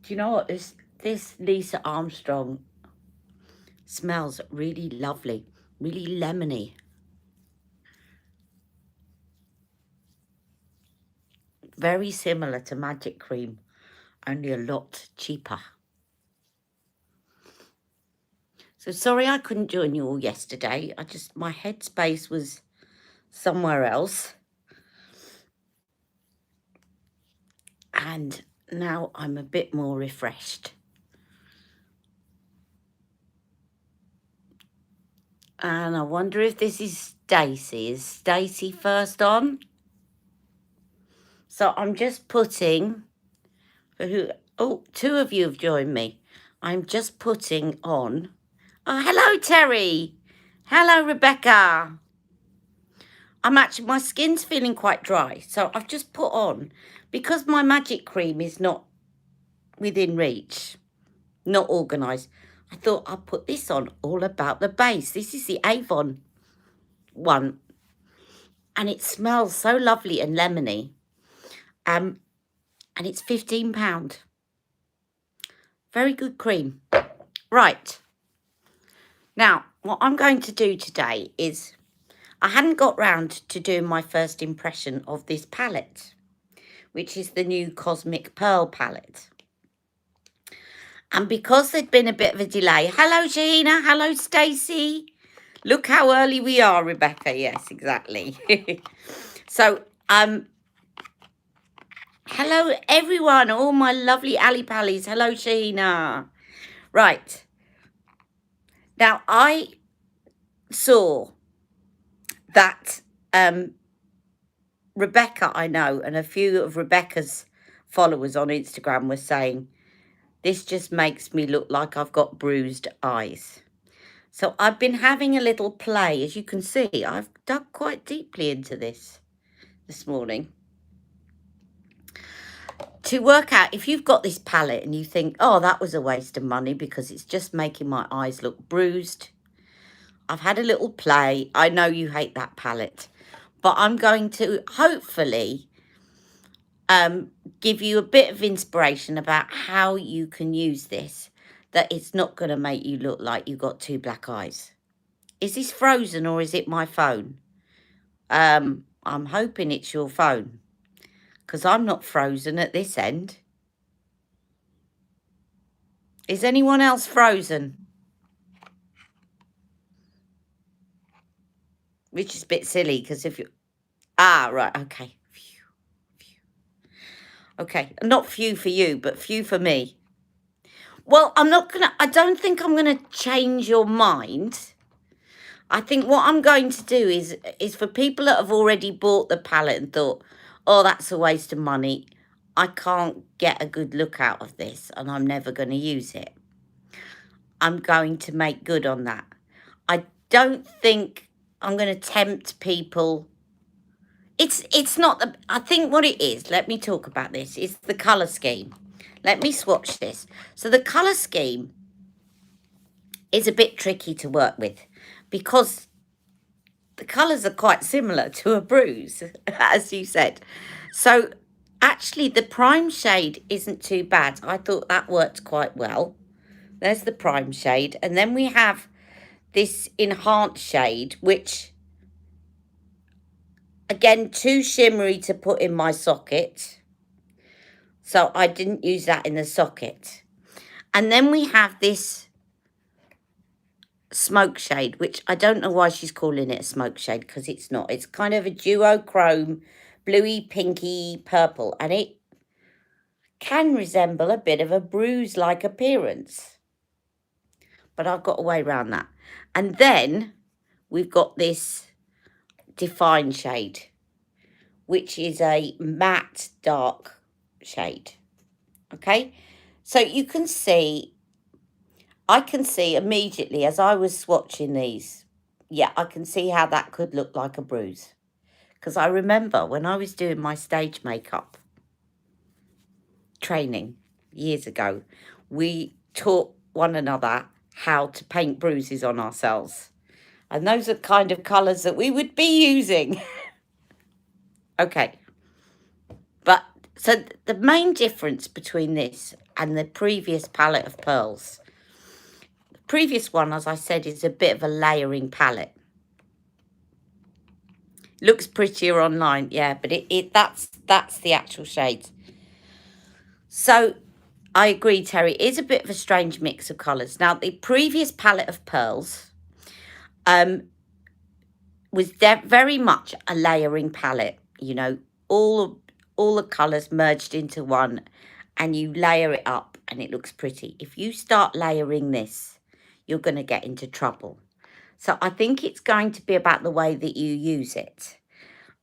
Do you know what? This Lisa Armstrong smells really lovely, really lemony. Very similar to Magic Cream, only a lot cheaper. So sorry I couldn't join you all yesterday. My headspace was somewhere else. And now I'm a bit more refreshed. And I wonder if this is Stacey. Is Stacey first on? So I'm just putting, two of you have joined me. I'm just putting on, oh, hello, Terry. Hello, Rebecca. My skin's feeling quite dry. So I've just put on, because my Magic Cream is not within reach, not organised, I thought I'd put this on, All About the Base. This is the Avon one. And it smells so lovely and lemony. And it's £15. Very good cream. Right. Now, what I'm going to do today is, I hadn't got round to doing my first impression of this palette, which is the new Cosmic Pearl palette. And because there'd been a bit of a delay, hello, Shahina, hello, Stacey. Look how early we are, Rebecca. Yes, exactly. So, hello, everyone, all my lovely Ali Pallies. Hello, Shahina. Right. Now, I saw that Rebecca, I know, and a few of Rebecca's followers on Instagram were saying, this just makes me look like I've got bruised eyes. So I've been having a little play. As you can see, I've dug quite deeply into this morning to work out, if you've got this palette and you think, oh, that was a waste of money because it's just making my eyes look bruised. I've had a little play. I know you hate that palette, but I'm going to hopefully give you a bit of inspiration about how you can use this, that it's not going to make you look like you've got two black eyes. Is this frozen or is it my phone? I'm hoping it's your phone, because I'm not frozen at this end. Is anyone else frozen? Which is a bit silly, because if you... Ah, right, okay. Phew, phew. Okay, not few for you, but few for me. Well, I don't think I'm going to change your mind. I think what I'm going to do is for people that have already bought the palette and thought, oh, that's a waste of money, I can't get a good look out of this and I'm never going to use it. I'm going to make good on that. I don't think I'm going to tempt people. It's not the... I think what it is, let me talk about this, is the colour scheme. Let me swatch this. So the colour scheme is a bit tricky to work with, because the colours are quite similar to a bruise, as you said. So actually the prime shade isn't too bad. I thought that worked quite well. There's the prime shade. And then we have this enhanced shade, which, again, too shimmery to put in my socket. So I didn't use that in the socket. And then we have this smoke shade, which I don't know why she's calling it a smoke shade, because it's not. It's kind of a duochrome, bluey, pinky, purple, and it can resemble a bit of a bruise-like appearance. But I've got a way around that. And then we've got this defined shade, which is a matte dark shade. Okay, so you can see, I can see immediately as I was swatching these, yeah, I can see how that could look like a bruise. Because I remember when I was doing my stage makeup training years ago, we taught one another how to paint bruises on ourselves. And those are kind of colours that we would be using. Okay. But So the main difference between this and the previous palette of pearls, the previous one, as I said, is a bit of a layering palette. Looks prettier online, yeah, but that's the actual shades. So I agree, Terry, it is a bit of a strange mix of colours. Now, the previous palette of pearls was very much a layering palette, you know, all the colours merged into one, and you layer it up and it looks pretty. If you start layering this, you're going to get into trouble. So I think it's going to be about the way that you use it,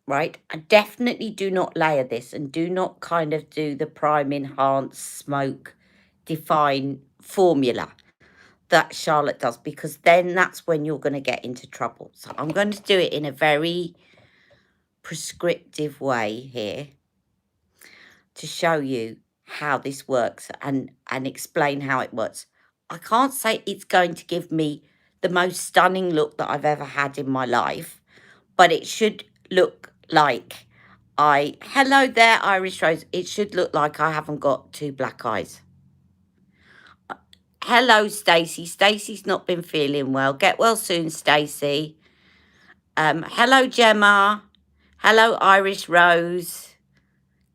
right? I definitely do not layer this, and do not kind of do the prime, enhance, smoke, define formula that Charlotte does, because then that's when you're going to get into trouble. So I'm going to do it in a very prescriptive way here to show you how this works and explain how it works. I can't say it's going to give me the most stunning look that I've ever had in my life, but it should look like hello there, Irish Rose. It should look like I haven't got two black eyes. Hello, Stacey. Stacey's not been feeling well. Get well soon, Stacey. Hello, Gemma. Hello, Irish Rose.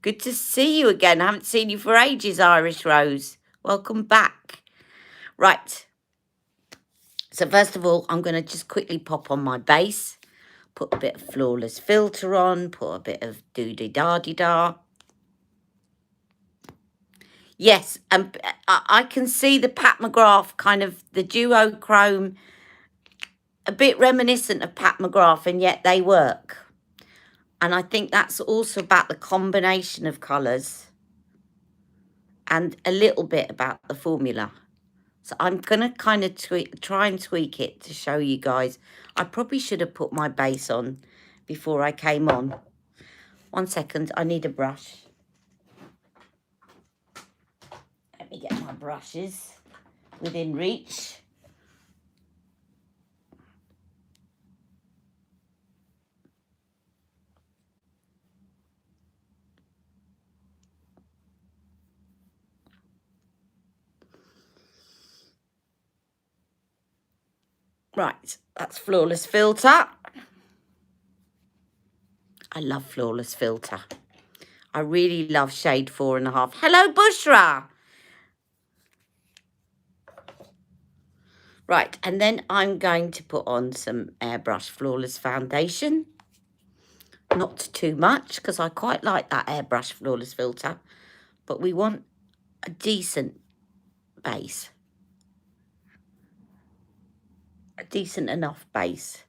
Good to see you again. I haven't seen you for ages, Irish Rose. Welcome back. Right. So first of all, I'm going to just quickly pop on my base. Put a bit of Flawless Filter on. Put a bit of Doody-da-dee-da. Yes, and I can see the Pat McGrath, kind of the duochrome, a bit reminiscent of Pat McGrath, and yet they work. And I think that's also about the combination of colours and a little bit about the formula. So I'm going to kind of try and tweak it to show you guys. I probably should have put my base on before I came on. 1 second, I need a brush. Let me get my brushes within reach. Right, that's Flawless Filter. I love Flawless Filter. I really love shade 4.5. Hello, Bushra. Right, and then I'm going to put on some Airbrush Flawless Foundation. Not too much, because I quite like that Airbrush Flawless Filter. But we want a decent base. A decent enough base.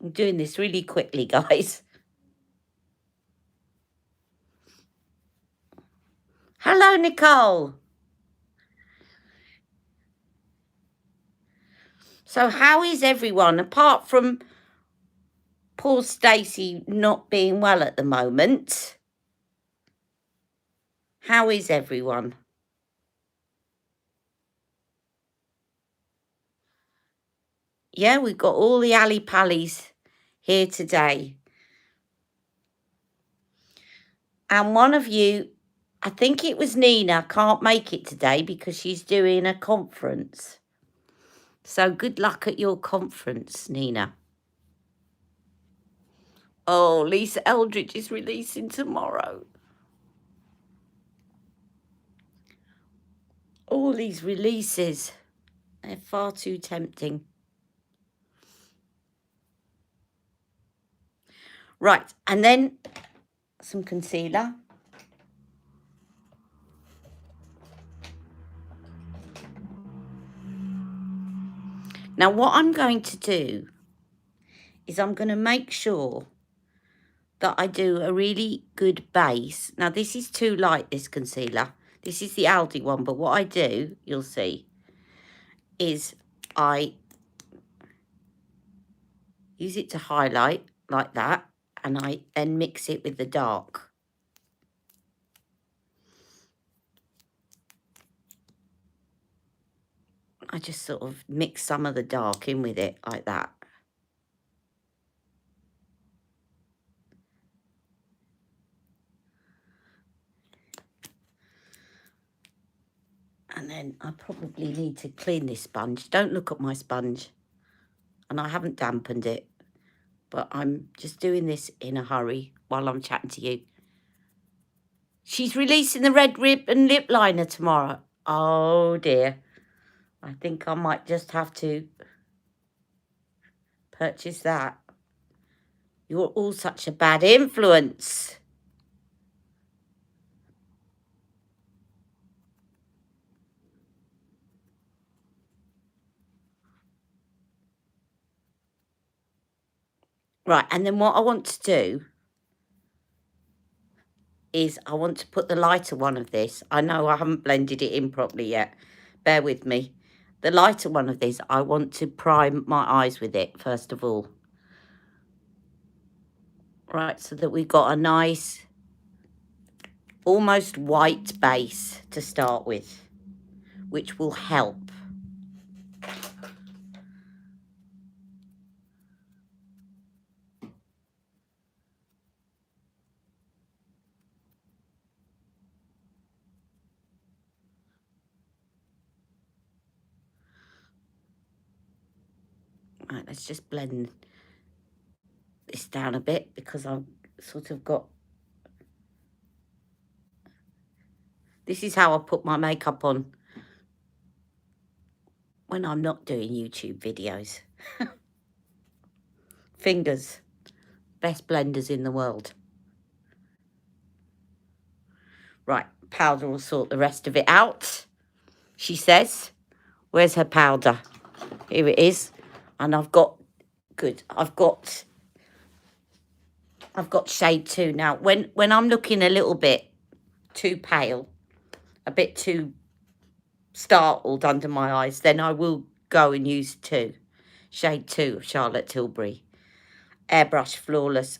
I'm doing this really quickly, guys. Hello, Nicole. So how is everyone, apart from poor Stacey not being well at the moment? How is everyone? Yeah, we've got all the Ali Pallies here today. And one of you, I think it was Nina, can't make it today because she's doing a conference. So good luck at your conference, Nina. Oh, Lisa Eldridge is releasing tomorrow. All these releases, they're far too tempting. Right, and then some concealer. Now, what I'm going to do is I'm going to make sure that I do a really good base. Now, this is too light, this concealer. This is the Aldi one, but what I do, you'll see, is I use it to highlight like that, and I then mix it with the dark. I just sort of mix some of the dark in with it like that. And then I probably need to clean this sponge. Don't look at my sponge. And I haven't dampened it. But I'm just doing this in a hurry while I'm chatting to you. She's releasing the red ribbon lip liner tomorrow. Oh, dear. I think I might just have to purchase that. You're all such a bad influence. Right, and then what I want to do is I want to put the lighter one of this. I know I haven't blended it in properly yet. Bear with me. The lighter one of this, I want to prime my eyes with it, first of all. Right, so that we've got a nice, almost white base to start with, which will help. Right, let's just blend this down a bit because I've sort of got... This is how I put my makeup on when I'm not doing YouTube videos. Fingers. Best blenders in the world. Right, powder will sort the rest of it out, she says. Where's her powder? Here it is. And I've got... Good. I've got shade 2 now. When I'm looking a little bit too pale, a bit too startled under my eyes, then I will go and use 2. Shade 2 of Charlotte Tilbury. Airbrush Flawless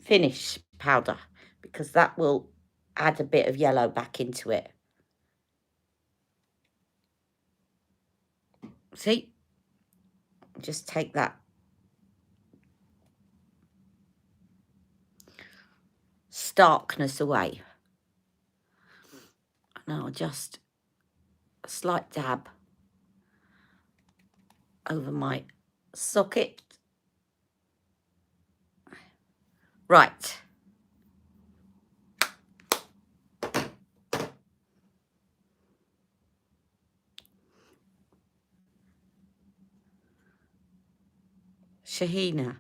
Finish powder. Because that will add a bit of yellow back into it. See? Just take that starkness away. And I'll just a slight dab over my socket. Right. Shahina.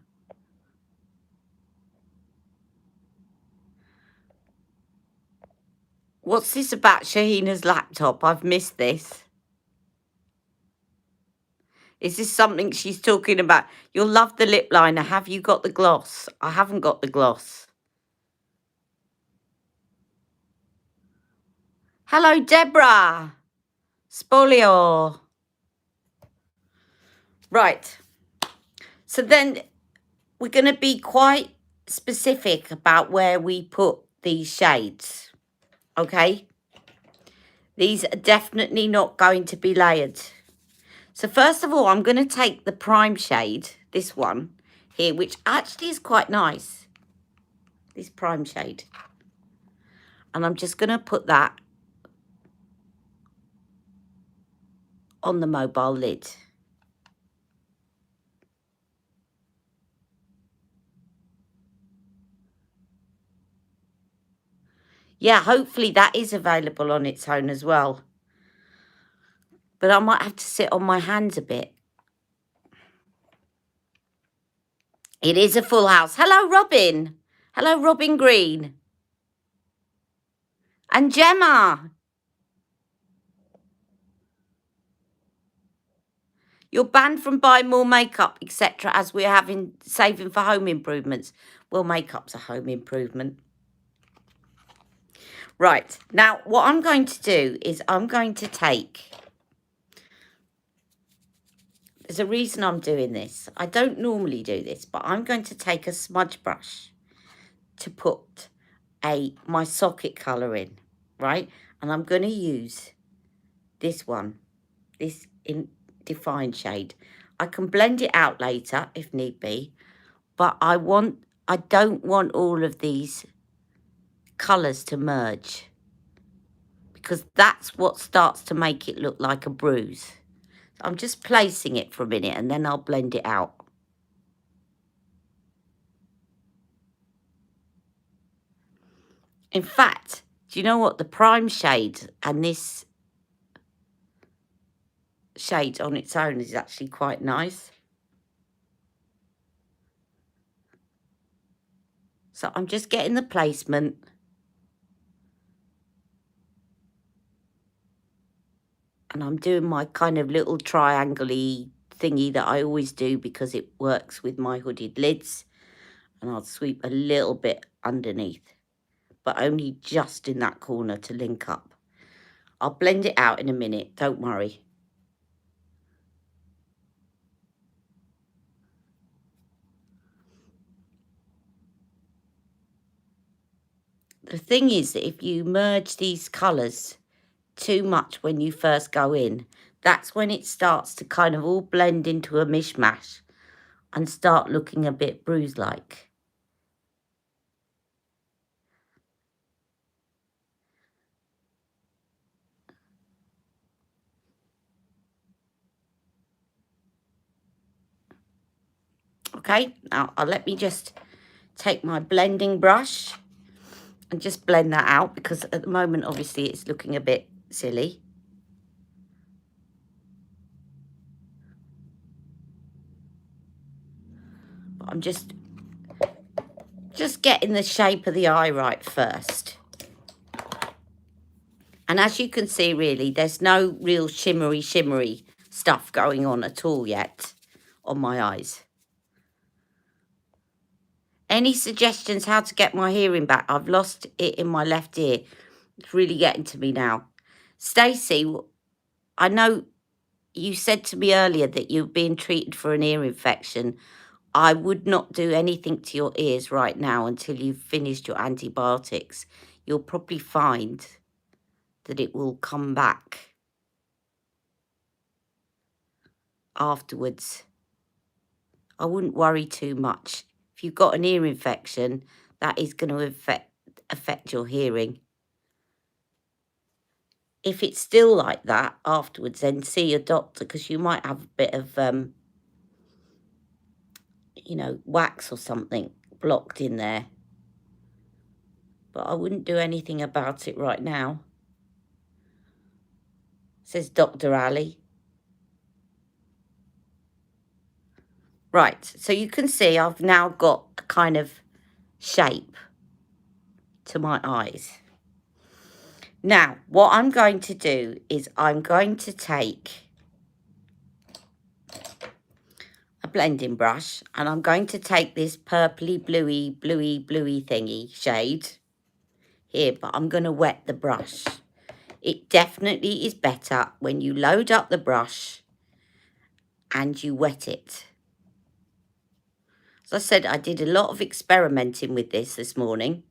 What's this about Shahina's laptop? I've missed this. Is this something she's talking about? You'll love the lip liner. Have you got the gloss? I haven't got the gloss. Hello, Deborah. Spolio. Right. So then we're going to be quite specific about where we put these shades. Okay? These are definitely not going to be layered. So first of all, I'm going to take the prime shade, this one here, which actually is quite nice. This prime shade. And I'm just going to put that on the mobile lid. Yeah, hopefully that is available on its own as well. But I might have to sit on my hands a bit. It is a full house. Hello, Robin. Hello, Robin Green. And Gemma. You're banned from buying more makeup, etc., as we're saving for home improvements. Well, makeup's a home improvement. Right. Now, what I'm going to do is I'm going to take... There's a reason I'm doing this. I don't normally do this, but I'm going to take a smudge brush to put my socket colour in, right? And I'm going to use this one, this in defined shade. I can blend it out later if need be, but I don't want all of these colours to merge because that's what starts to make it look like a bruise. So I'm just placing it for a minute and then I'll blend it out. In fact, do you know what? The prime shade and this shade on its own is actually quite nice. So I'm just getting the placement. And I'm doing my kind of little triangle-y thingy that I always do because it works with my hooded lids. And I'll sweep a little bit underneath, but only just in that corner to link up. I'll blend it out in a minute, don't worry. The thing is that if you merge these colours too much when you first go in, that's when it starts to kind of all blend into a mishmash and start looking a bit bruise-like. Okay, now let me just take my blending brush and just blend that out, because at the moment obviously it's looking a bit silly. But I'm just getting the shape of the eye right first. And as you can see, really, there's no real shimmery stuff going on at all yet on my eyes. Any suggestions how to get my hearing back? I've lost it in my left ear. It's really getting to me now. Stacey, I know you said to me earlier that you're being treated for an ear infection. I would not do anything to your ears right now until you've finished your antibiotics. You'll probably find that it will come back afterwards. I wouldn't worry too much. If you've got an ear infection, that is going to affect your hearing. If it's still like that afterwards, then see your doctor, because you might have a bit of, you know, wax or something blocked in there. But I wouldn't do anything about it right now, says Dr. Ali. Right, so you can see I've now got a kind of shape to my eyes. Now, what I'm going to do is I'm going to take a blending brush and I'm going to take this purpley, bluey thingy shade here, but I'm going to wet the brush. It definitely is better when you load up the brush and you wet it. As I said, I did a lot of experimenting with this morning.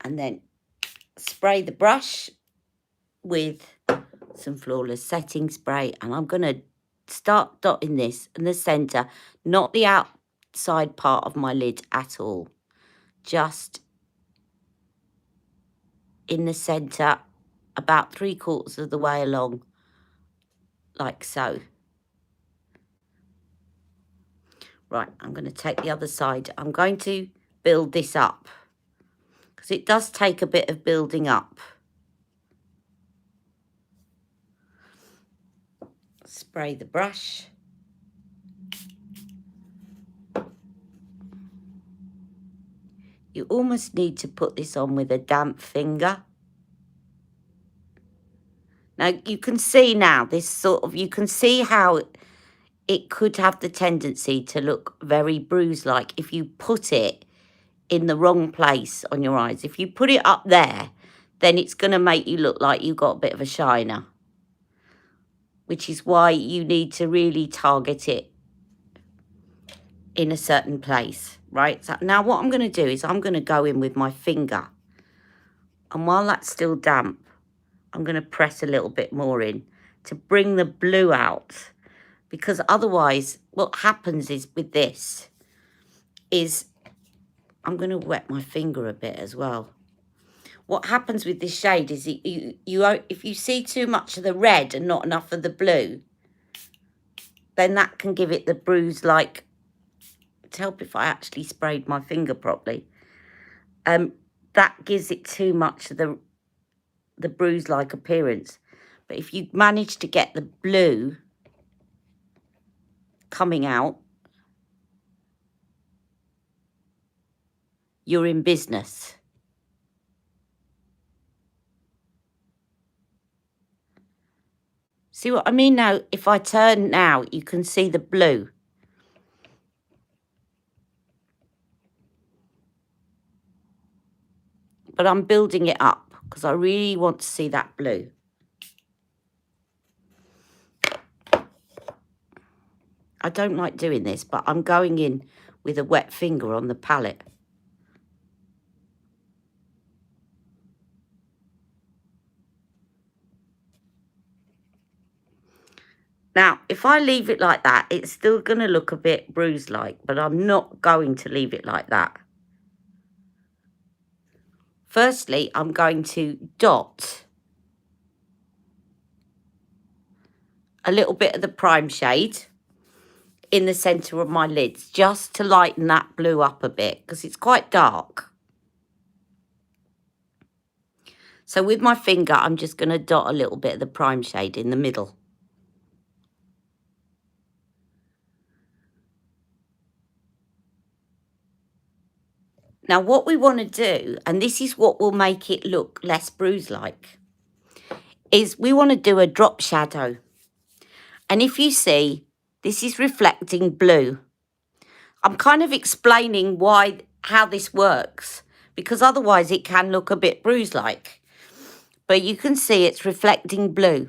And then spray the brush with some Flawless setting spray, and I'm going to start dotting this in the centre, not the outside part of my lid at all, just in the centre, about 3/4 of the way along, like so. Right, I'm going to take the other side. I'm going to build this up, because it does take a bit of building up. Spray the brush. You almost need to put this on with a damp finger. Now, you can see now, this sort of, you can see how it could have the tendency to look very bruise-like if you put it in the wrong place on your eyes. If you put it up there, then it's going to make you look like you've got a bit of a shiner, which is why you need to really target it in a certain place, right? So now what I'm going to do is I'm going to go in with my finger, and while that's still damp, I'm going to press a little bit more in to bring the blue out, because otherwise what happens is with this, is I'm going to wet my finger a bit as well. What happens with this shade is if you see too much of the red and not enough of the blue, then that can give it the bruise-like. To help if I actually sprayed my finger properly. That gives it too much of the bruise-like appearance. But if you manage to get the blue coming out, you're in business. See what I mean now? If I turn now, you can see the blue. But I'm building it up because I really want to see that blue. I don't like doing this, but I'm going in with a wet finger on the palette. Now, if I leave it like that, it's still going to look a bit bruise-like, but I'm not going to leave it like that. Firstly, I'm going to dot a little bit of the prime shade in the centre of my lids, just to lighten that blue up a bit, because it's quite dark. So with my finger, I'm just going to dot a little bit of the prime shade in the middle. Now, what we want to do, and this is what will make it look less bruise-like, is we want to do a drop shadow. And if you see, this is reflecting blue. I'm kind of explaining how this works, because otherwise it can look a bit bruise-like. But you can see it's reflecting blue.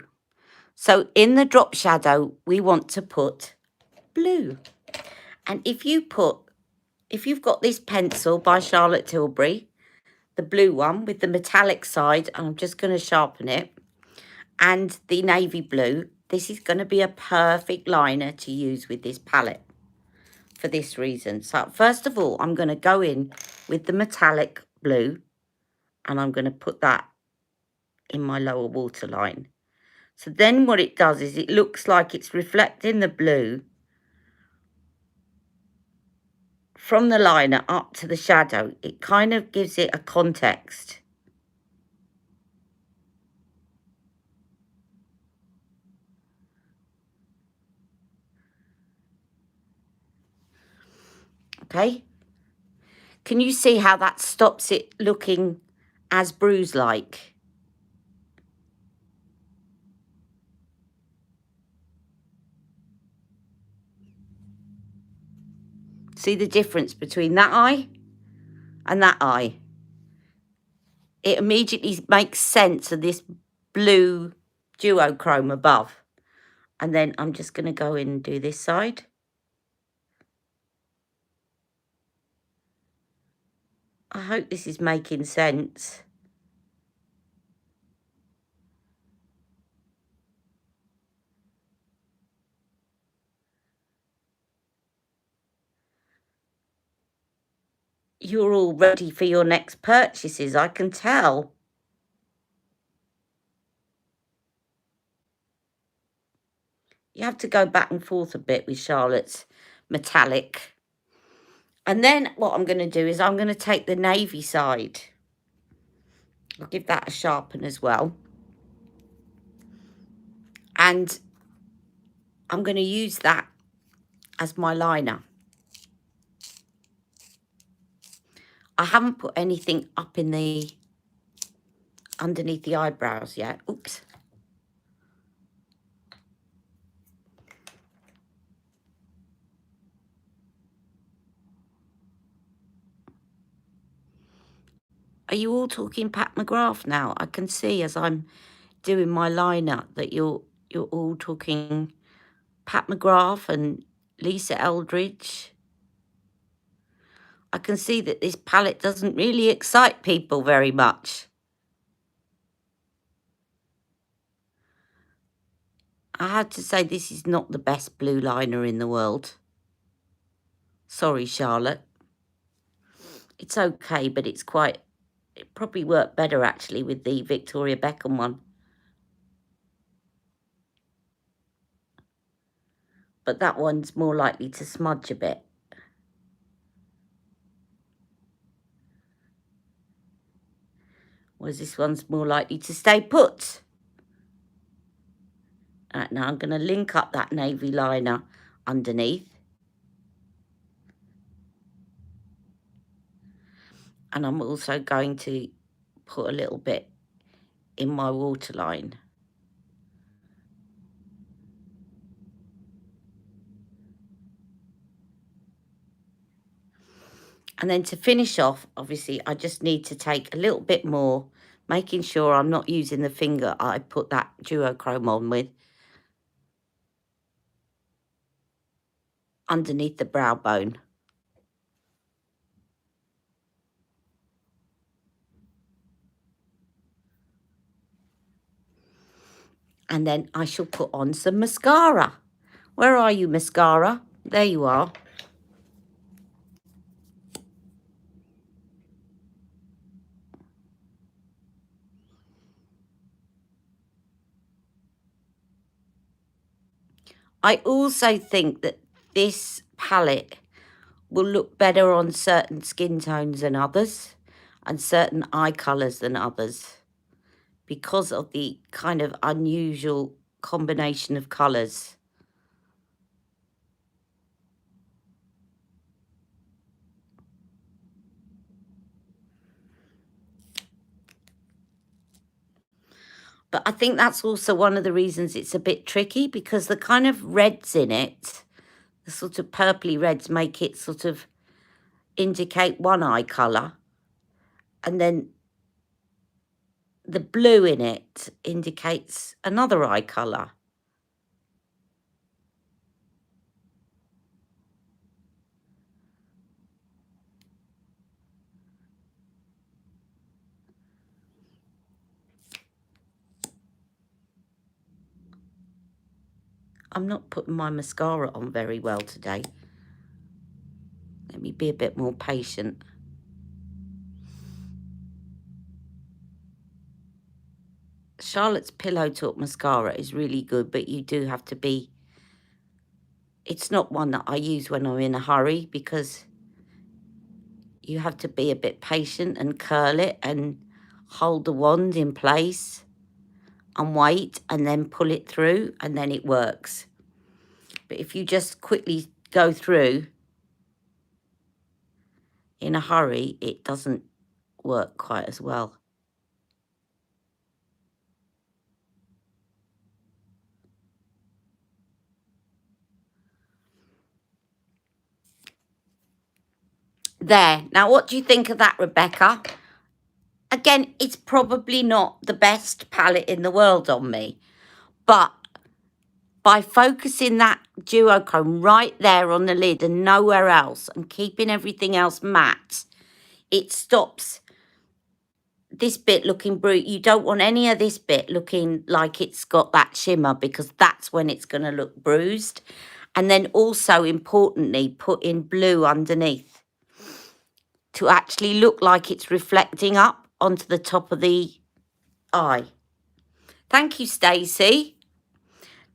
So in the drop shadow, we want to put blue. And if you've got this pencil by Charlotte Tilbury, the blue one with the metallic side, and I'm just going to sharpen it, and the navy blue, this is going to be a perfect liner to use with this palette for this reason. So first of all, I'm going to go in with the metallic blue, and I'm going to put that in my lower waterline. So then what it does is it looks like it's reflecting the blue from the liner up to the shadow. It kind of gives it a context. Okay? Can you see how that stops it looking as bruise-like? See the difference between that eye and that eye? It immediately makes sense of this blue duochrome above. And then I'm just going to go in and do this side. I hope this is making sense. You're all ready for your next purchases, I can tell. You have to go back and forth a bit with Charlotte's metallic. And then what I'm going to do is I'm going to take the navy side. I'll give that a sharpen as well. And I'm going to use that as my liner. I haven't put anything up in the underneath the eyebrows yet. Oops. Are you all talking Pat McGrath now? I can see as I'm doing my liner that you're all talking Pat McGrath and Lisa Eldridge. I can see that this palette doesn't really excite people very much. I had to say this is not the best blue liner in the world. Sorry, Charlotte. It's okay, but it probably worked better actually with the Victoria Beckham one. But that one's more likely to smudge a bit. Whereas this one's more likely to stay put. Now I'm going to link up that navy liner underneath. And I'm also going to put a little bit in my waterline. And then to finish off, obviously, I just need to take a little bit more, making sure I'm not using the finger I put that duochrome on with, underneath the brow bone. And then I shall put on some mascara. Where are you, mascara? There you are. I also think that this palette will look better on certain skin tones than others and certain eye colours than others because of the kind of unusual combination of colours. But I think that's also one of the reasons it's a bit tricky, because the kind of reds in it, the sort of purpley reds, make it sort of indicate one eye colour, and then the blue in it indicates another eye colour. I'm not putting my mascara on very well today. Let me be a bit more patient. Charlotte's Pillow Talk mascara is really good, but you do have to be... It's not one that I use when I'm in a hurry, because you have to be a bit patient and curl it and hold the wand in place and wait and then pull it through, and then it works. But if you just quickly go through in a hurry, it doesn't work quite as well. There. Now, what do you think of that, Rebecca? Again, it's probably not the best palette in the world on me, but by focusing that duochrome right there on the lid and nowhere else and keeping everything else matte, it stops this bit looking brute. You don't want any of this bit looking like it's got that shimmer, because that's when it's going to look bruised. And then also, importantly, put in blue underneath to actually look like it's reflecting up onto the top of the eye. Thank you, Stacey.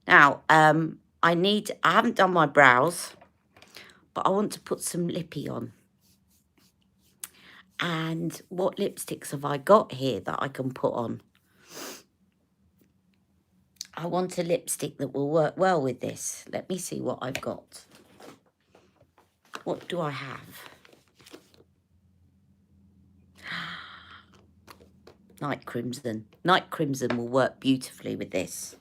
Now, I haven't done my brows, but I want to put some lippy on. And what lipsticks have I got here that I can put on? I want a lipstick that will work well with this. Let me see what I've got. What do I have? Night Crimson. Night Crimson will work beautifully with this.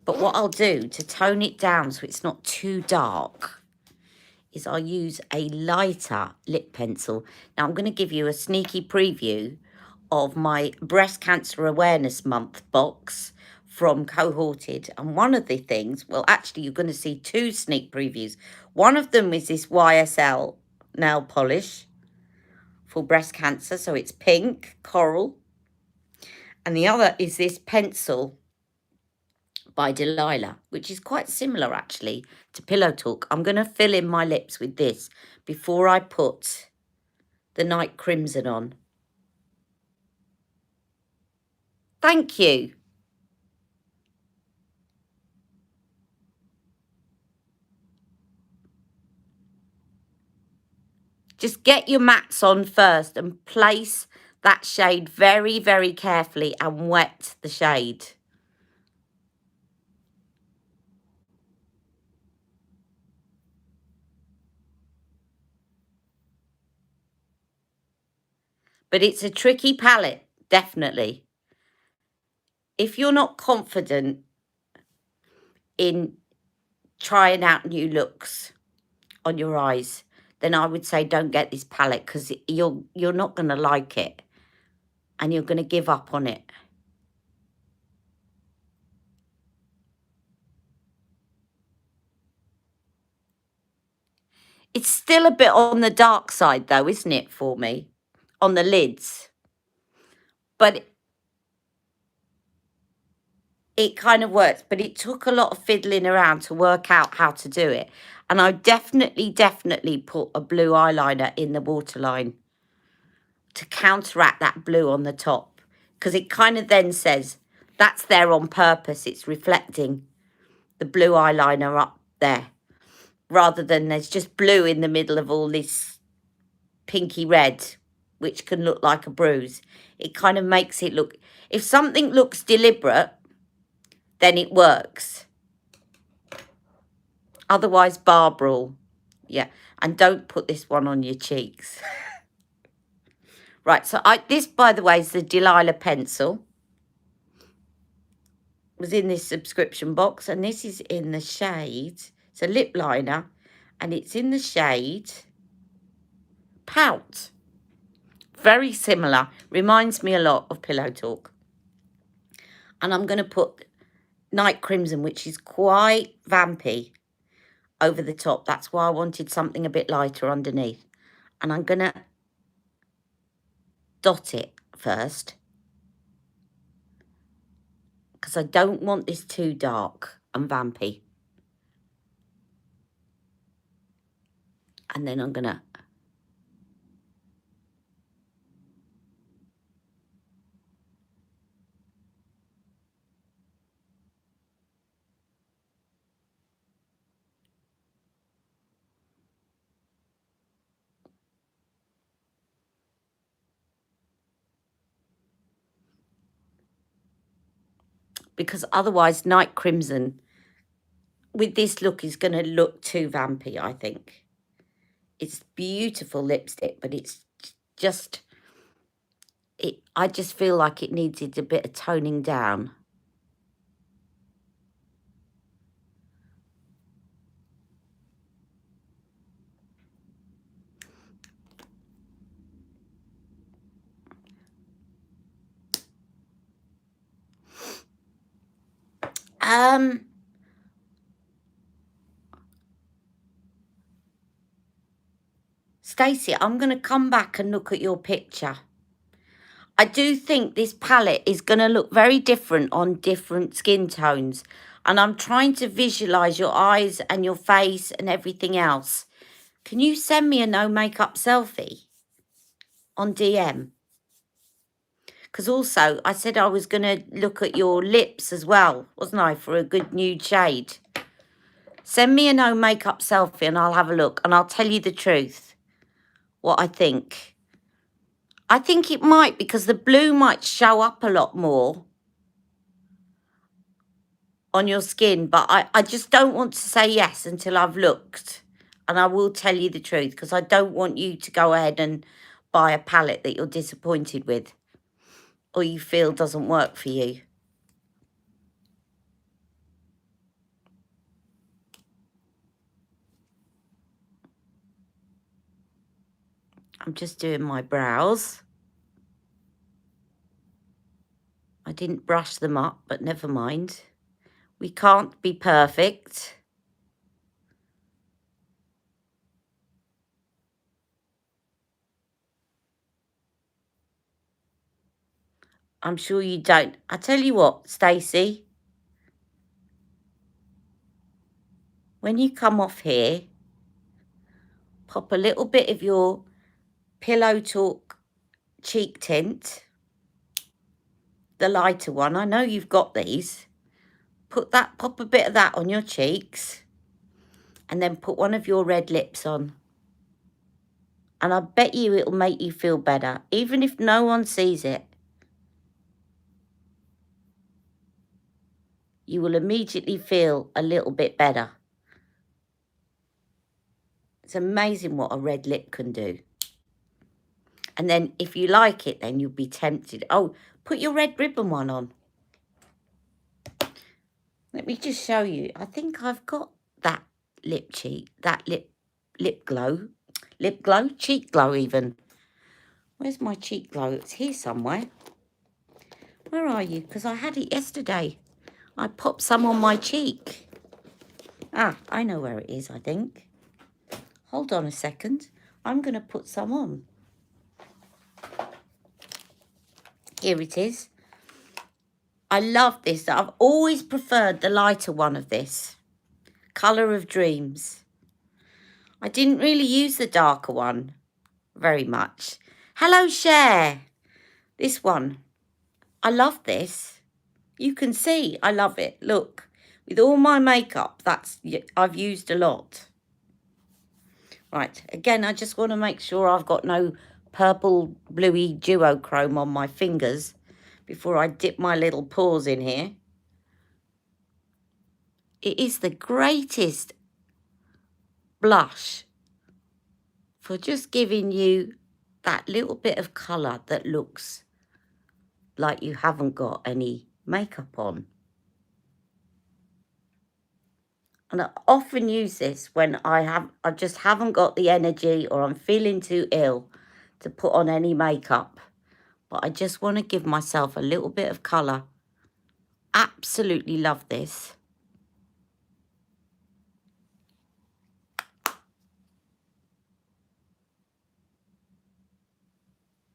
But what I'll do to tone it down so it's not too dark is I'll use a lighter lip pencil. Now, I'm going to give you a sneaky preview of my Breast Cancer Awareness Month box from Cohorted. And one of the things, well, actually, you're going to see two sneak previews. One of them is this YSL nail polish for breast cancer. So it's pink, coral. And the other is this pencil by Delilah, which is quite similar actually to Pillow Talk. I'm going to fill in my lips with this before I put the Night Crimson on. Thank you. Just get your mats on first and place that shade very, very carefully and wet the shade. But it's a tricky palette, definitely. If you're not confident in trying out new looks on your eyes, then I would say don't get this palette because you're not going to like it and you're going to give up on it. It's still a bit on the dark side though, isn't it, for me? On the lids. But it kind of works, but it took a lot of fiddling around to work out how to do it. And I definitely put a blue eyeliner in the waterline to counteract that blue on the top. Because it kind of then says, that's there on purpose. It's reflecting the blue eyeliner up there. Rather than there's just blue in the middle of all this pinky red, which can look like a bruise. It kind of makes it look... If something looks deliberate, then it works. Otherwise, bar brawl. Yeah. And don't put this one on your cheeks. Right, so this, by the way, is the Delilah pencil. It was in this subscription box, and this is in the shade. It's a lip liner, and it's in the shade Pout. Very similar. Reminds me a lot of Pillow Talk. And I'm going to put Night Crimson, which is quite vampy, over the top. That's why I wanted something a bit lighter underneath. And I'm going to dot it first because I don't want this too dark and vampy. And then I'm going to... Because otherwise Night Crimson with this look is going to look too vampy, I think. It's beautiful lipstick, but it's just... I just feel like it needed a bit of toning down. Stacey, I'm going to come back and look at your picture. I do think this palette is going to look very different on different skin tones. And I'm trying to visualise your eyes and your face and everything else. Can you send me a no makeup selfie on DM? Because also, I said I was going to look at your lips as well, wasn't I, for a good nude shade. Send me a no makeup selfie and I'll have a look. And I'll tell you the truth, what I think. I think it might, because the blue might show up a lot more on your skin. But I just don't want to say yes until I've looked. And I will tell you the truth, because I don't want you to go ahead and buy a palette that you're disappointed with or you feel doesn't work for you. I'm just doing my brows. I didn't brush them up, but never mind. We can't be perfect. I'm sure you don't. I tell you what, Stacey. when you come off here, pop a little bit of your Pillow Talk cheek tint, the lighter one. I know you've got these. Pop a bit of that on your cheeks, and then put one of your red lips on. And I bet you it'll make you feel better, even if no one sees it. You will immediately feel a little bit better. It's amazing what a red lip can do. And then if you like it, then you'll be tempted. Oh, put your red ribbon one on. Let me just show you. I think I've got that cheek glow, cheek glow even. Where's my cheek glow? It's here somewhere. Where are you? Because I had it yesterday. I popped some on my cheek. Ah, I know where it is, I think. Hold on a second. I'm going to put some on. Here it is. I love this. I've always preferred the lighter one of this. Colour of Dreams. I didn't really use the darker one very much. Hello, Cher. This one. I love this. You can see I love it. Look, with all my makeup, I've used a lot. Right, again, I just want to make sure I've got no purple bluey duochrome on my fingers before I dip my little paws in here. It is the greatest blush for just giving you that little bit of colour that looks like you haven't got any makeup on. And I often use this when I just haven't got the energy, or I'm feeling too ill to put on any makeup. But I just want to give myself a little bit of colour. Absolutely love this.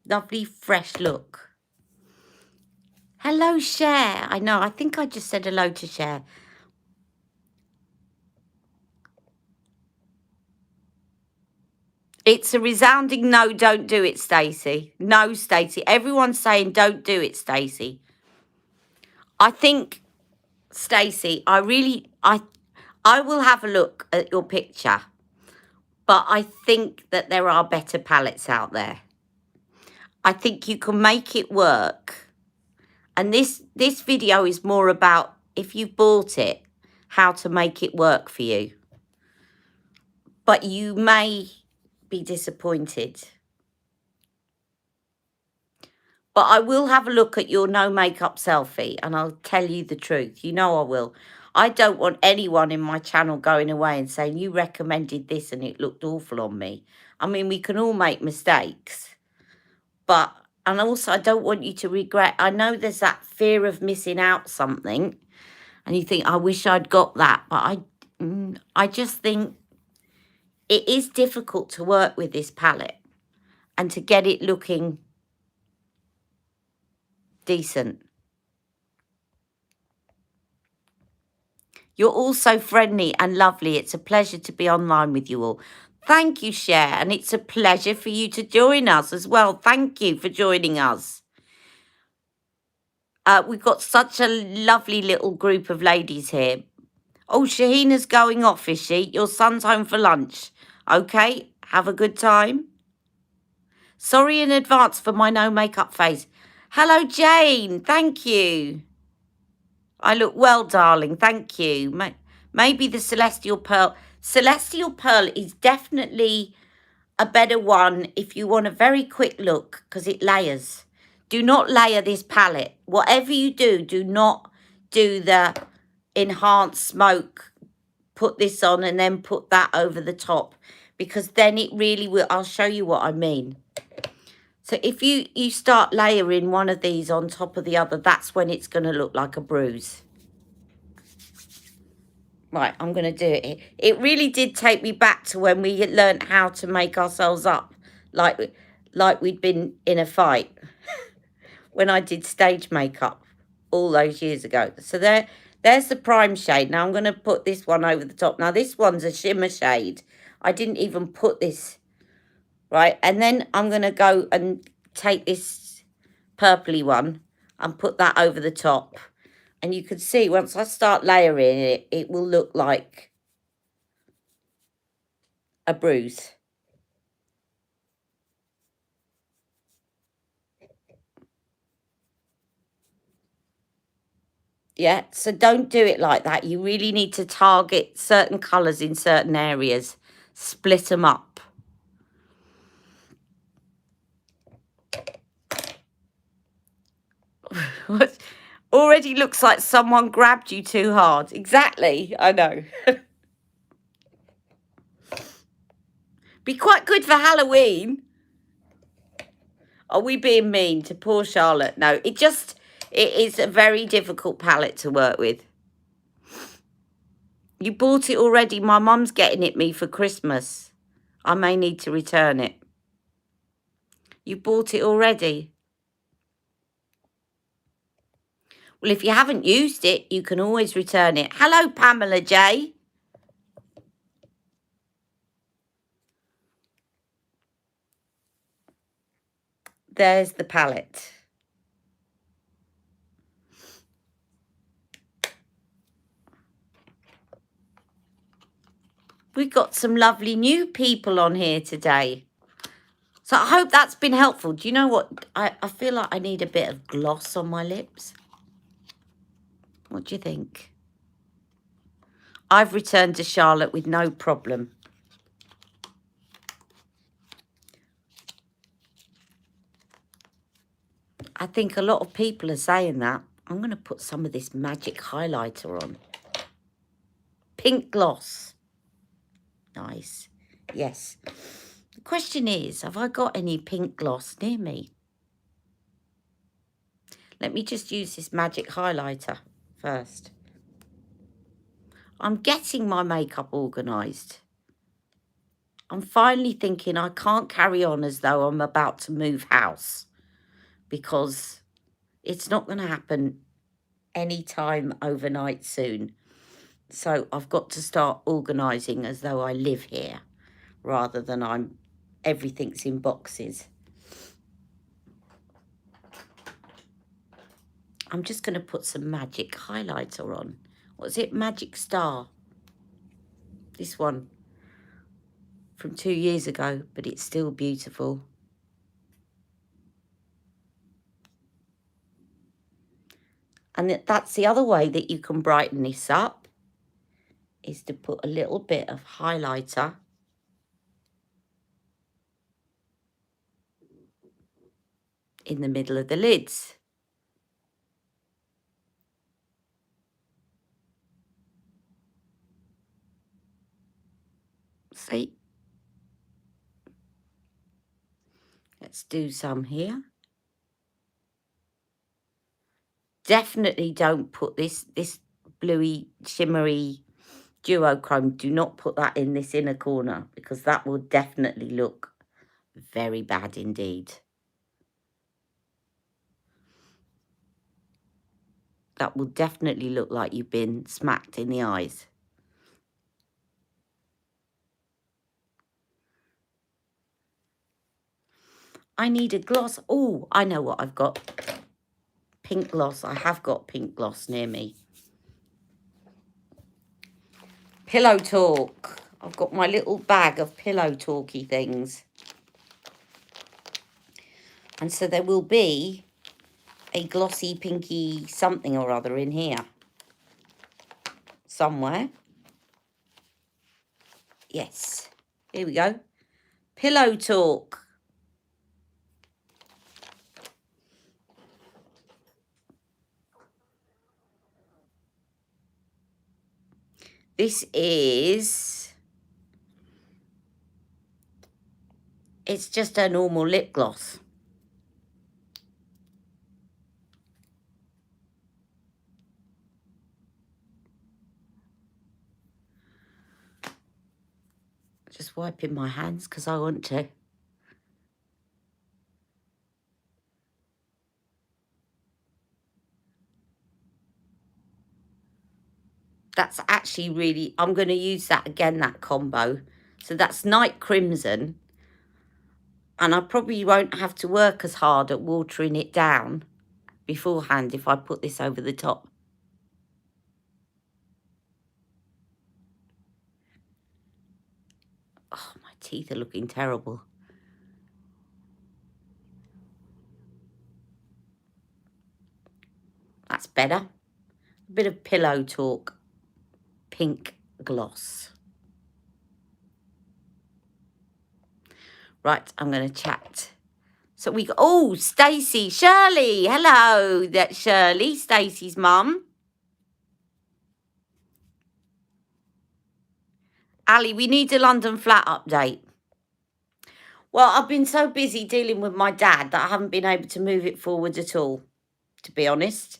Lovely, fresh look. Hello, Cher. I know, I think I just said hello to Cher. It's a resounding no, don't do it, Stacey. No, Stacey. Everyone's saying don't do it, Stacey. I think, Stacey, I will have a look at your picture, but I think that there are better palettes out there. I think you can make it work. And this video is more about, if you've bought it, how to make it work for you. But you may be disappointed. But I will have a look at your no makeup selfie and I'll tell you the truth. You know I will. I don't want anyone in my channel going away and saying, you recommended this and it looked awful on me. I mean, we can all make mistakes. And also I don't want you to regret. I know there's that fear of missing out something. And you think, I wish I'd got that. But I just think it is difficult to work with this palette and to get it looking decent. You're all so friendly and lovely. It's a pleasure to be online with you all. Thank you, Cher. And it's a pleasure for you to join us as well. Thank you for joining us. We've got such a lovely little group of ladies here. Oh, Shahina's going off, is she? Your son's home for lunch. Okay, have a good time. Sorry in advance for my no makeup face. Hello, Jane. Thank you. I look well, darling. Thank you. Maybe the Celestial Pearl. Celestial Pearl is definitely a better one if you want a very quick look, because it layers. Do not layer this palette. Whatever you do, do not do the enhanced smoke. Put this on and then put that over the top, because then it really will. I'll show you what I mean. So if you start layering one of these on top of the other, that's when it's going to look like a bruise. Right, I'm going to do it. It really did take me back to when we learned how to make ourselves up like we'd been in a fight when I did stage makeup all those years ago. So There's the prime shade. Now I'm going to put this one over the top. Now this one's a shimmer shade. I didn't even put this, right? And then I'm going to go and take this purpley one and put that over the top. And you can see once I start layering it, it will look like a bruise. Yeah, so don't do it like that. You really need to target certain colours in certain areas. Split them up. What? Already looks like someone grabbed you too hard. Exactly, I know. Be quite good for Halloween. Are we being mean to poor Charlotte? No, it is a very difficult palette to work with. You bought it already. My mum's getting it me for Christmas. I may need to return it. You bought it already. Well, if you haven't used it, you can always return it. Hello, Pamela J. There's the palette. We've got some lovely new people on here today. So I hope that's been helpful. Do you know what? I feel like I need a bit of gloss on my lips. What do you think? I've returned to Charlotte with no problem. I think a lot of people are saying that. I'm going to put some of this magic highlighter on. Pink gloss. Nice. Yes. The question is, have I got any pink gloss near me? Let me just use this magic highlighter first. I'm getting my makeup organised. I'm finally thinking I can't carry on as though I'm about to move house, because it's not going to happen anytime overnight soon. So I've got to start organising as though I live here, rather than everything's in boxes. I'm just going to put some magic highlighter on. What's it? Magic Star. This one from 2 years ago, but it's still beautiful. And that's the other way that you can brighten this up, is to put a little bit of highlighter in the middle of the lids. See? Let's do some here. Definitely don't put this bluey, shimmery duochrome. Do not put that in this inner corner, because that will definitely look very bad indeed. That will definitely look like you've been smacked in the eyes. I need a gloss. Oh, I know what I've got. Pink gloss. I have got pink gloss near me. Pillow Talk. I've got my little bag of Pillow Talky things. And so there will be a glossy, pinky something or other in here. Somewhere. Yes. Here we go. Pillow Talk. This is... It's just a normal lip gloss. Just wiping my hands because I want to. That's actually really, I'm going to use that again, that combo. So that's Night Crimson. And I probably won't have to work as hard at watering it down beforehand if I put this over the top. Oh, my teeth are looking terrible. That's better. A bit of Pillow Talk pink gloss. Right, I'm going to chat. So we got, oh, Stacey, Shirley. Hello, that's Shirley, Stacey's mum. Ali, we need a London flat update. Well, I've been so busy dealing with my dad that I haven't been able to move it forward at all, to be honest.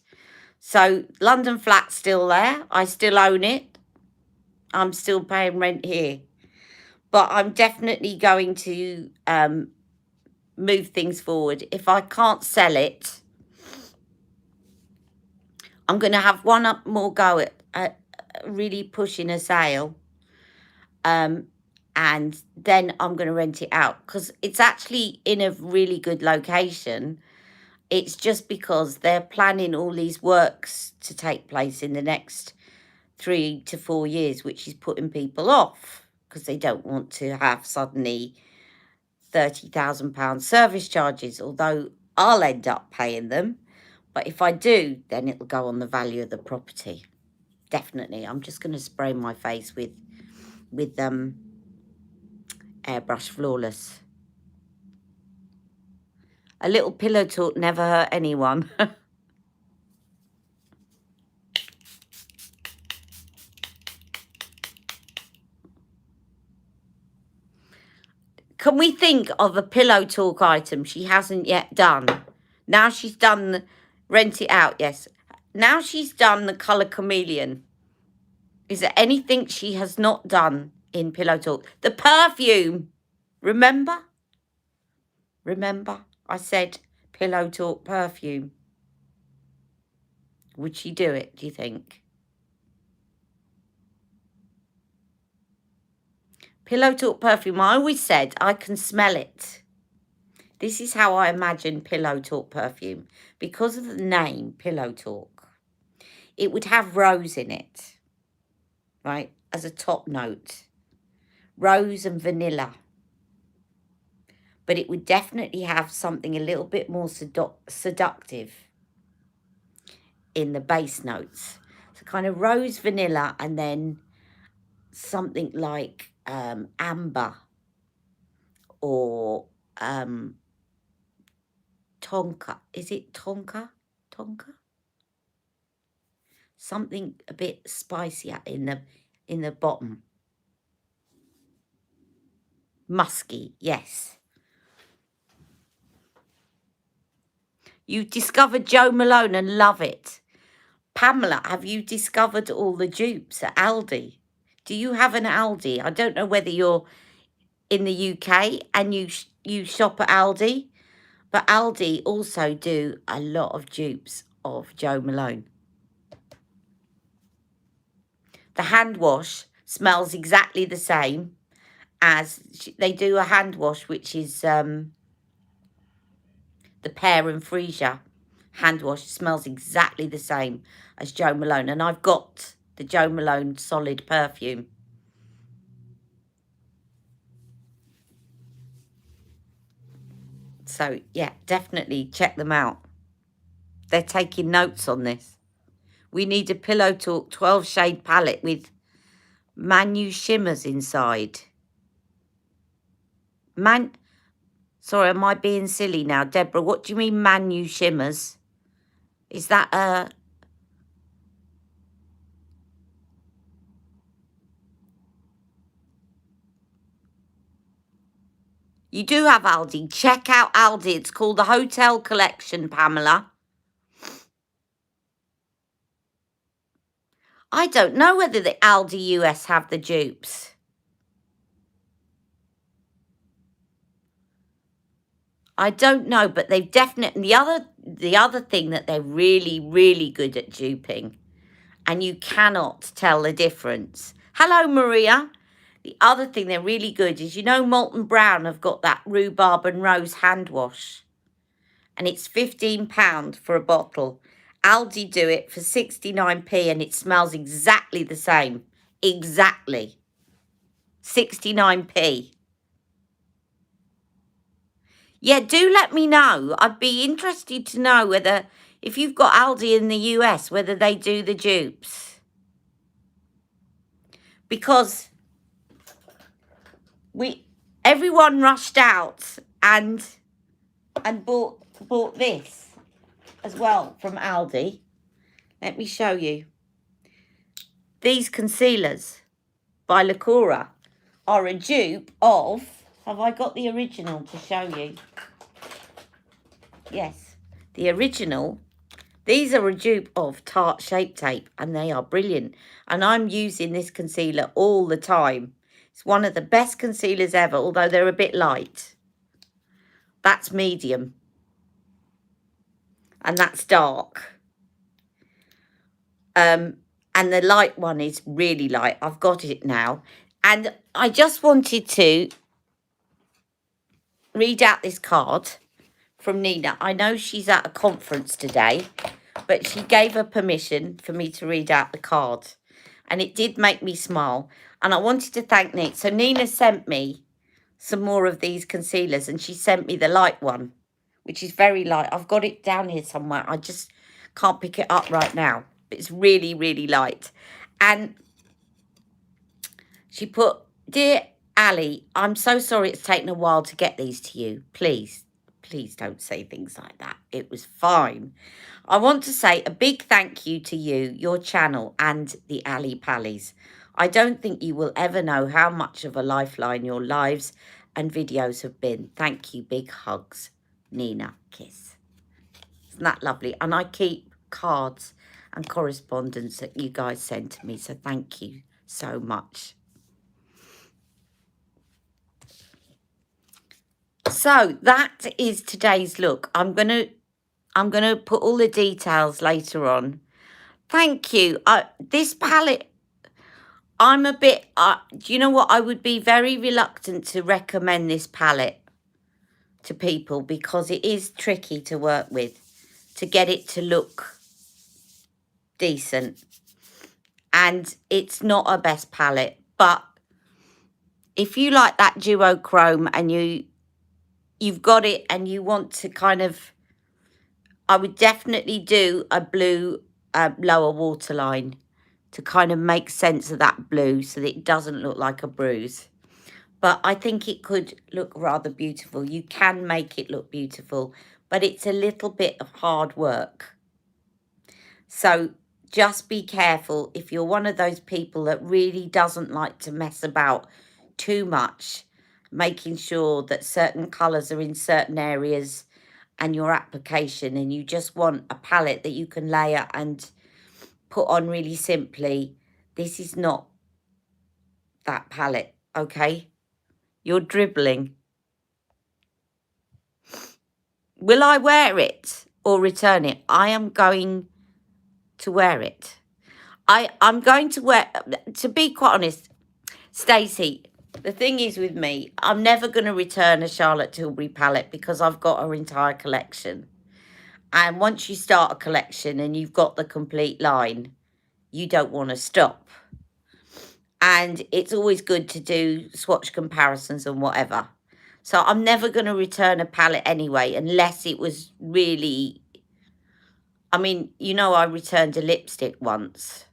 So London flat's still there. I still own it. I'm still paying rent here. But I'm definitely going to move things forward. If I can't sell it, I'm going to have one up more go at really pushing a sale. And then I'm going to rent it out because it's actually in a really good location. It's just because they're planning all these works to take place in the next 3 to 4 years, which is putting people off because they don't want to have suddenly £30,000 service charges, although I'll end up paying them. But if I do, then it'll go on the value of the property. Definitely. I'm just going to spray my face with Airbrush Flawless. A little pillow talk never hurt anyone. Can we think of a pillow talk item she hasn't yet done? Now she's done the rent it out, yes. Now she's done the colour chameleon. Is there anything she has not done in pillow talk? The perfume. Remember? Remember? I said pillow talk perfume. Would she do it, do you think? Pillow talk perfume. I always said I can smell it. This is how I imagine pillow talk perfume. Because of the name, pillow talk. It would have rose in it. Right? As a top note. Rose and vanilla. But it would definitely have something a little bit more seductive in the base notes. So kind of rose, vanilla, and then something like amber or tonka. Is it tonka? Tonka? Something a bit spicier in the bottom. Musky, yes. You discovered Jo Malone and love it. Pamela, have you discovered all the dupes at Aldi? Do you have an Aldi? I don't know whether you're in the UK and you shop at Aldi, but Aldi also do a lot of dupes of Jo Malone. The hand wash smells exactly the same as they do a hand wash, which is the Pear and Freesia hand wash. Smells exactly the same as Jo Malone. And I've got the Jo Malone solid perfume. So, yeah, definitely check them out. They're taking notes on this. We need a Pillow Talk 12 shade palette with Manu shimmers inside. Sorry, am I being silly now? Deborah, what do you mean Manu shimmers? Is that You do have Aldi. Check out Aldi. It's called the Hotel Collection, Pamela. I don't know whether the Aldi US have the dupes. I don't know, but they've definitely... The other thing that they're really, really good at duping, and you cannot tell the difference. Hello, Maria. The other thing they're really good is, you know, Molton Brown have got that rhubarb and rose hand wash, and it's £15 for a bottle. Aldi do it for 69p, and it smells exactly the same. Exactly. 69p. Yeah, do let me know. I'd be interested to know whether, if you've got Aldi in the US, whether they do the dupes. Because everyone rushed out and bought this as well from Aldi. Let me show you. These concealers by Lacura are a dupe of, have I got the original to show you? Yes, the original. These are a dupe of Tarte Shape Tape, and they are brilliant. And I'm using this concealer all the time. It's one of the best concealers ever, although they're a bit light. That's medium. And that's dark. And the light one is really light. I've got it now. And I just wanted to read out this card from Nina. I know she's at a conference today, but she gave her permission for me to read out the card. And it did make me smile. And I wanted to thank Nina. So Nina sent me some more of these concealers, and she sent me the light one, which is very light. I've got it down here somewhere. I just can't pick it up right now. It's really, really light. And she put, "Dear Ali, I'm so sorry it's taken a while to get these to you. Please, please don't say things like that. It was fine. I want to say a big thank you to you, your channel, and the Ali Pallies. I don't think you will ever know how much of a lifeline your lives and videos have been. Thank you. Big hugs. Nina." Kiss. Isn't that lovely? And I keep cards and correspondence that you guys send to me. So thank you so much. So that is today's look. I'm gonna put all the details later on. Thank you. This palette, I'm a bit, do you know what? I would be very reluctant to recommend this palette to people because it is tricky to work with, to get it to look decent. And it's not a best palette. But if you like that duochrome and you've got it and you want to kind of, I would definitely do a blue lower waterline to kind of make sense of that blue so that it doesn't look like a bruise. But I think it could look rather beautiful. You can make it look beautiful, but it's a little bit of hard work. So just be careful if you're one of those people that really doesn't like to mess about too much, making sure that certain colours are in certain areas and your application, and you just want a palette that you can layer and put on really simply. This is not that palette, okay? You're dribbling. Will I wear it or return it? I am going to wear it. I'm going to wear, to be quite honest, Stacey, the thing is with me, I'm never going to return a Charlotte Tilbury palette because I've got her entire collection. And once you start a collection and you've got the complete line, you don't want to stop. And it's always good to do swatch comparisons and whatever. So I'm never going to return a palette anyway, unless it was really, I mean, you know, I returned a lipstick once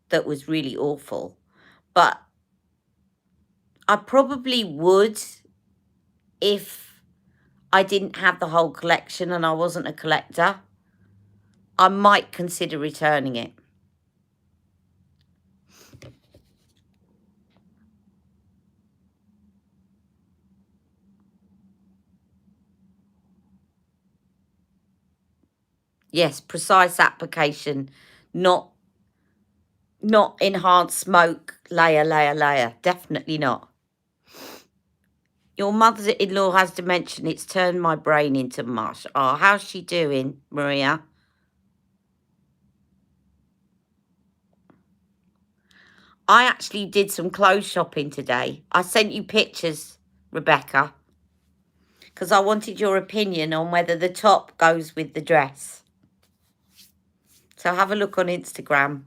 that was really awful. But I probably would if I didn't have the whole collection and I wasn't a collector. I might consider returning it. Yes, precise application, not enhanced smoke, layer. Definitely not. Your mother-in-law has dementia. It's turned my brain into mush. Oh, how's she doing, Maria? I actually did some clothes shopping today. I sent you pictures, Rebecca, because I wanted your opinion on whether the top goes with the dress. So have a look on Instagram.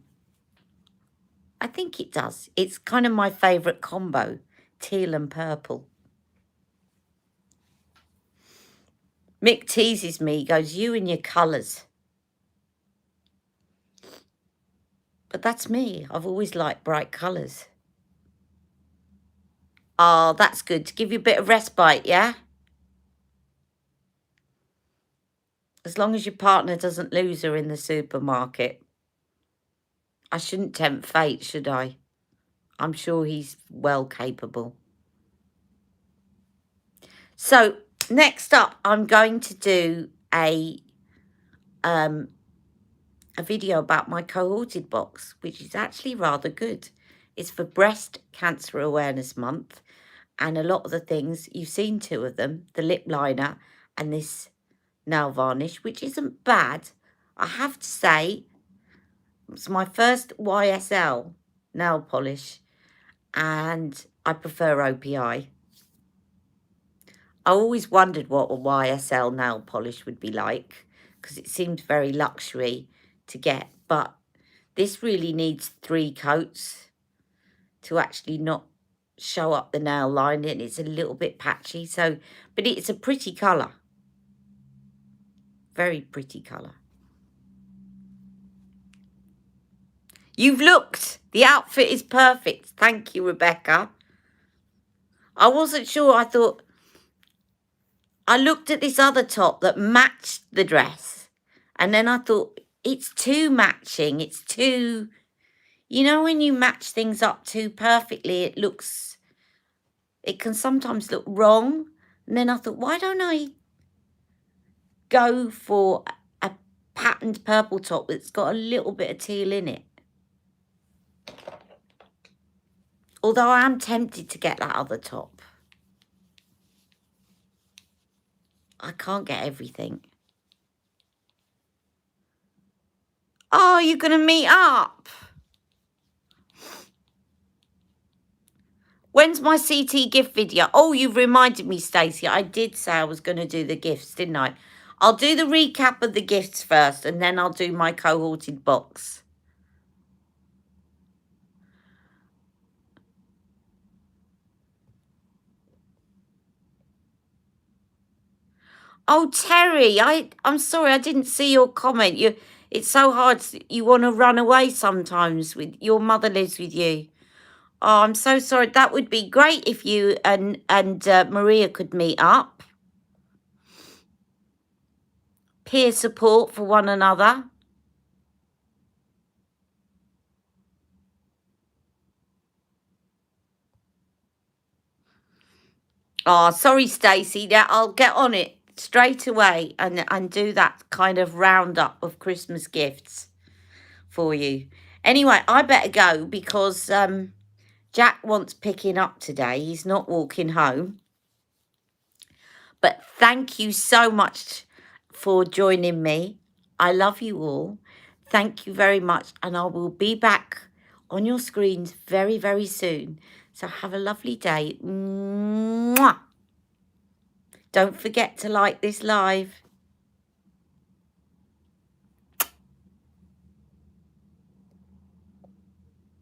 I think it does. It's kind of my favourite combo, teal and purple. Mick teases me, he goes, you and your colours. But that's me. I've always liked bright colours. Oh, that's good. To give you a bit of respite, yeah? As long as your partner doesn't lose her in the supermarket. I shouldn't tempt fate, should I? I'm sure he's well capable. So, next up, I'm going to do a video about my cohorted box, which is actually rather good. It's for Breast Cancer Awareness Month, and a lot of the things, you've seen two of them, the lip liner and this nail varnish, which isn't bad. I have to say, it's my first YSL nail polish, and I prefer OPI. I always wondered what a YSL nail polish would be like, because it seemed very luxury to get, but this really needs 3 coats to actually not show up the nail line, and it's a little bit patchy, so, but it's a pretty colour. Very pretty colour. You've looked. The outfit is perfect. Thank you, Rebecca. I wasn't sure. I thought, I looked at this other top that matched the dress, and then I thought, it's too matching. It's too, you know, when you match things up too perfectly, it can sometimes look wrong. And then I thought, why don't I go for a patterned purple top that's got a little bit of teal in it? Although I am tempted to get that other top. I can't get everything. Oh, you're going to meet up? When's my CT gift video? Oh, you've reminded me, Stacey. I did say I was going to do the gifts, didn't I? I'll do the recap of the gifts first, and then I'll do my cohorted box. Oh, Terry, I'm sorry, I didn't see your comment. It's so hard. You want to run away sometimes. With your mother lives with you. Oh, I'm so sorry. That would be great if you and Maria could meet up. Peer support for one another. Oh, sorry, Stacey. Yeah, I'll get on it straight away and do that kind of roundup of Christmas gifts for you. Anyway, I better go because Jack wants picking up today. He's not walking home. But thank you so much for joining me. I love you all. Thank you very much. And I will be back on your screens very, very soon. So have a lovely day. Mwah. Don't forget to like this live.